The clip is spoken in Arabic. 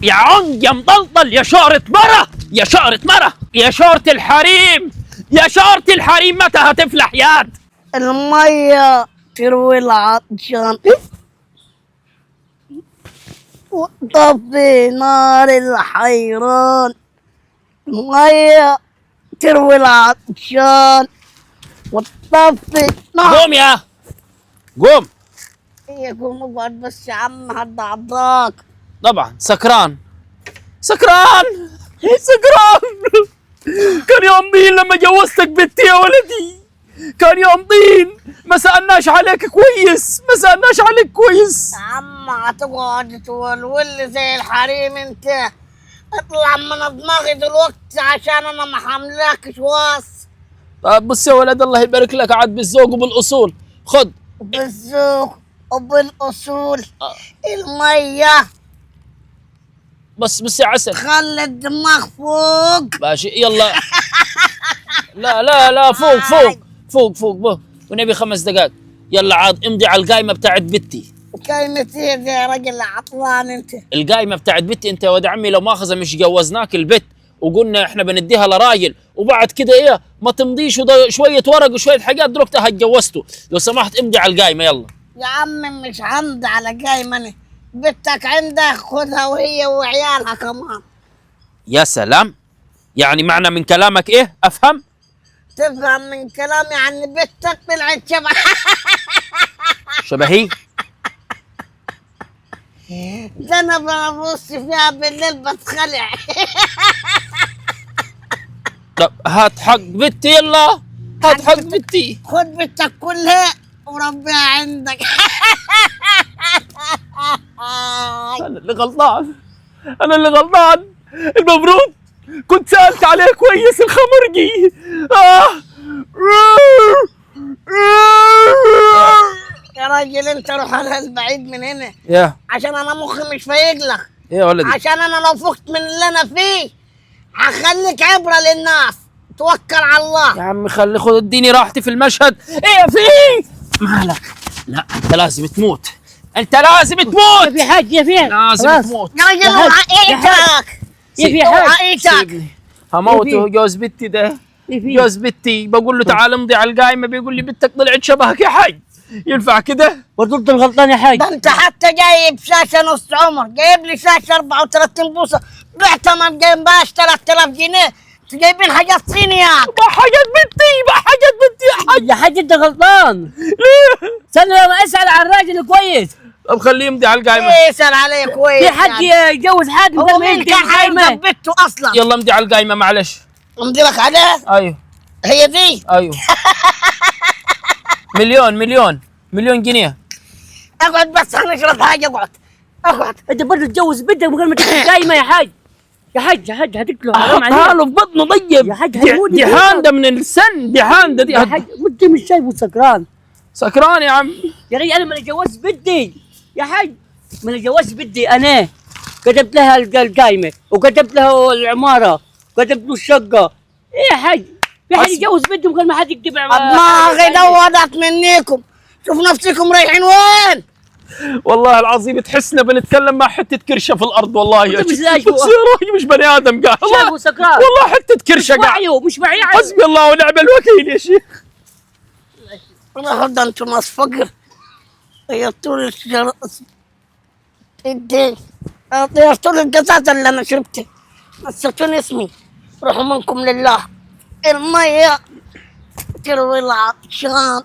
يا عنق يا مطلطل يا شعرة مرة يا شعرة مرة يا شعرة الحريم يا شعرة الحريم، متى هتفلح ياد؟ المية تروي العطشان وطفي نار الحيران. المية تروي العطشان وتطفي نار. قوم يا قوم. يقوم اقعد بس يا عم حد عضاك. طبعا سكران سكران سكران. كان يوم طين لما جوزتك بنتي يا ولدي، كان يوم طين ما سألناش عليك كويس، ما سألناش عليك كويس. يا عم هتقعد تولول زي الحريم انت. اطلع من دماغي دلوقتي عشان انا ما حملاكش واص. طيب بص يا ولد، الله يبارك لك عاد بالذوق وبالاصول. خد بالذوق وبالاصول. المية بس يا عسل. خلي الدماغ فوق. ماشي يلا. لا لا لا، فوق فوق فوق فوق ونبي 5 دقائق. يلا عاد امضي على القايمه بتاعت بنتي. كلمة ايه دي يا راجل عطلان انت؟ القايمه بتاعت بنتي انت يا ولد عمي، لو ماخذه مش جوزناك البت وقلنا احنا بنديها لراجل وبعد كده ايه ما تمضيش شويه ورق وشويه حاجات دلوقتي هتجوزته. لو سمحت امضي على القايمه يلا. يا عم مش همضي على قايمة، بنتك عندك خدها وهي وعيالها كمان. يا سلام، يعني من كلامك ايه افهم؟ تفهم من كلامي عن بنتك طلعت شبه شبهي؟ ده انا ببص فيها بالليل بتخلع. طب هات حق بنتي يلا، هات حق بنتي. خد بنتك كلها وربيها عندك. انا اللي غلطان، انا اللي غلطان. المفروض كنت سألت عليه كويس الخمرجي. يا راجل انت روح على البعيد من هنا يا عشان انا مخي مش فايق لك. يا ولدي عشان انا لو فقت من اللي انا فيه هخليك عبرة للناس. توكل على الله يا عمي، خد اديني راحتي في المشهد. ايه في مالك؟ لا انت لازم تموت، انت لازم تموت في حاجة فين؟ لازم تموت يا راجل وعقيتك في وعقيتك. هموته. جوز بنتي ده، جوز بنتي بقول له تعال امضي على القايمه، بيقول لي بنتك طلعت شبهك يا حاج. ينفع كده؟ برضو انت الغلطان يا حاج. ده انت حتى جايب شاشه نص عمر، جايب لي شاشه 34 بوصه بعتها ما جايبهاش 3000 جنيه. جايبين حاجات صينيات. حاجات بنتي حاجات بنتي يا حاج. يا حاج انت غلطان. ليه؟ استنى لما اسال عن الراجل كويس. طب خليه يمضي على القايمه. يسأل عليه كويس. في حد يتجوز حد هو مين كان حيرضى بنته اصلا؟ يلا امضي على القايمه معلش. امضي لك عليه؟ ايوه هي دي؟ ايوه. مليون جنيه. اقعد بس هنشرب حاجه. اقعد. انت برضه تتجوز بنتك من غير ما تكتب قايمه يا حاج. يا حاج هتقتله حرام عليك. حاله في بطنه طيب. يا حاج هيموت. دي حانده من السن، دي حانده دي. يا حاج انت مش شايفه سكران. سكران يا عم. يا رجل انا ما اتجوزت بنتي يا حاج، ما اتجوزت بنتي انا. كتبت لها القايمه وكتبت لها العماره وكتبت له الشقه. ايه يا حاج؟ في حد يتجوز بنته من غير ما حد يكتب دماغي دورت منيكم. شوف نفسكم رايحين وين؟ والله العظيم تحسنا بنتكلم مع حته كرشه في الارض. والله يا مش مش بني ادم قاعد. شايفه سكران. والله حته كرشه قاعد. مش معي. حسبي الله ونعم الوكيل يا شيخ. انا هدا انتوا ناس فقر. طيرتوا لي الشجره. طيرتوا لي القزازه اللي انا شربتها. نسيتوني اسمي. روحوا منكم لله. الميه تروي العطشان.